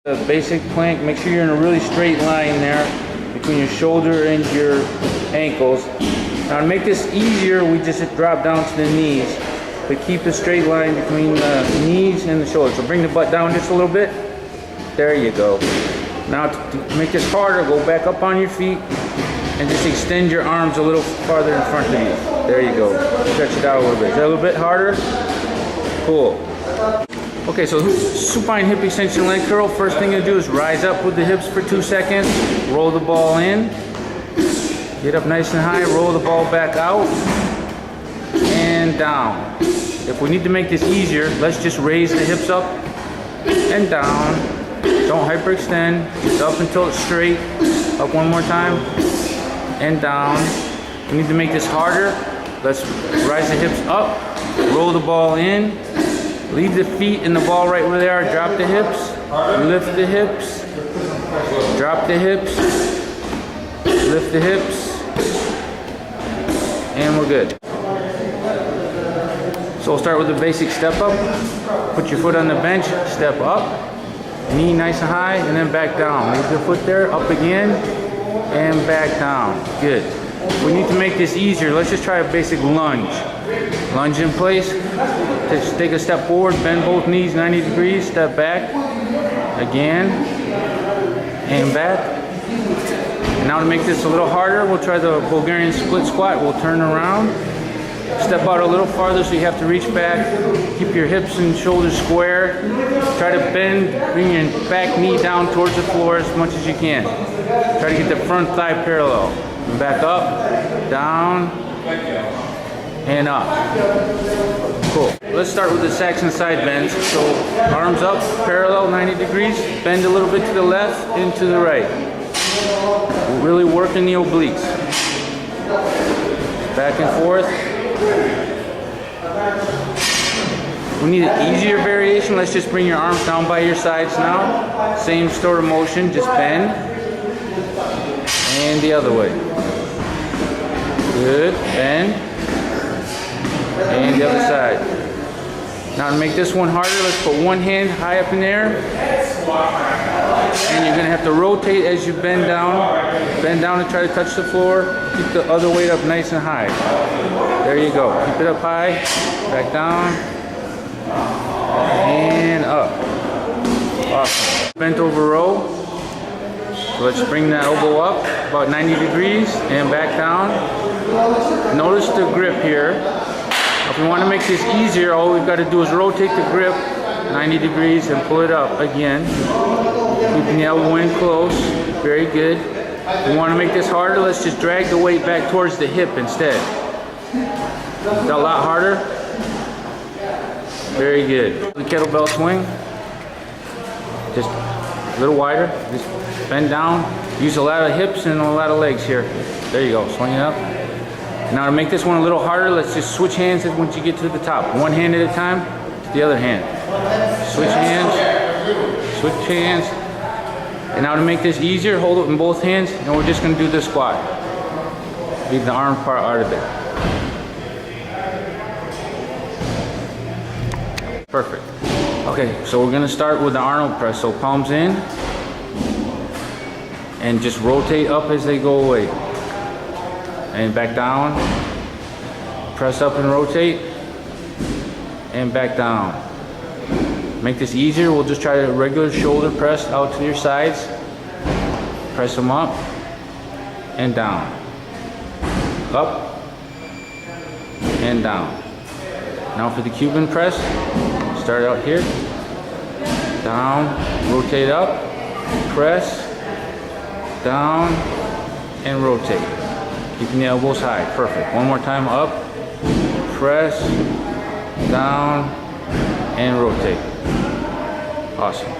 The basic plank, make sure you're in a really straight line there between your shoulder and your ankles. Now to make this easier, we just drop down to the knees, but keep a straight line between the knees and the shoulders. So bring the butt down just a little bit. There you go. Now to make this harder, go back up on your feet and just extend your arms a little farther in front of you. There you go. Stretch it out a little bit. Is that a little bit harder? Cool. Okay, so supine hip extension leg curl. First thing you do is rise up with the hips for 2 seconds. Roll the ball in. Get up nice and high. Roll the ball back out. And down. If we need to make this easier, let's just raise the hips up and down. Don't hyperextend. Just up until it's straight. Up one more time. And down. We need to make this harder. Let's rise the hips up. Roll the ball in. Leave the feet and the ball right where they are. Drop the hips. Lift the hips. Drop the hips. Lift the hips. And we're good. So we'll start with the basic step up. Put your foot on the bench. Step up. Knee nice and high and then back down. Leave the foot there. Up again. And back down. Good. We need to make this easier. Let's just try a basic lunge. Lunge in place. Just take a step forward, bend both knees 90 degrees, step back. Again. And back. And now to make this a little harder, we'll try the Bulgarian split squat. We'll turn around. Step out a little farther so you have to reach back. Keep your hips and shoulders square. Try to bend, bring your back knee down towards the floor as much as you can. Try to get the front thigh parallel. And back up, down, and up. Cool. Let's start with the Saxon side bends. So arms up, parallel 90 degrees. Bend a little bit to the left and to the right. We're really working the obliques. Back and forth. We need an easier variation. Let's just bring your arms down by your sides now. Same sort of motion, just bend. And the other way. Good, bend. And the other side. Now to make this one harder, let's put one hand high up in the air. And you're gonna have to rotate as you bend down. Bend down and try to touch the floor. Keep the other weight up nice and high. There you go. Keep it up high, back down, and up. Awesome. Bent over row. So let's bring that elbow up about 90 degrees and back down. Notice the grip here. If we want to make this easier, all we've got to do is rotate the grip 90 degrees and pull it up again. Keeping the elbow in close. Very good. If we want to make this harder, let's just drag the weight back towards the hip instead. Is that a lot harder? Very good. The kettlebell swing. Just a little wider. Just bend down. Use a lot of hips and a lot of legs here. There you go. Swing it up. Now to make this one a little harder, let's just switch hands once you get to the top. One hand at a time to the other hand. Switch hands. Switch hands. And now to make this easier, hold it in both hands, and we're just going to do the squat. Leave the arm part out of it. Perfect. Okay, so we're going to start with the Arnold press. So palms in, and just rotate up as they go away. And back down. Press up and rotate. And back down. Make this easier, we'll just try a regular shoulder press out to your sides. Press them up and down. Up and down. Now for the Cuban press, start out here. Down, rotate up, press, down, and rotate. Keeping the elbows high, perfect. One more time, up, press, down, and rotate. Awesome.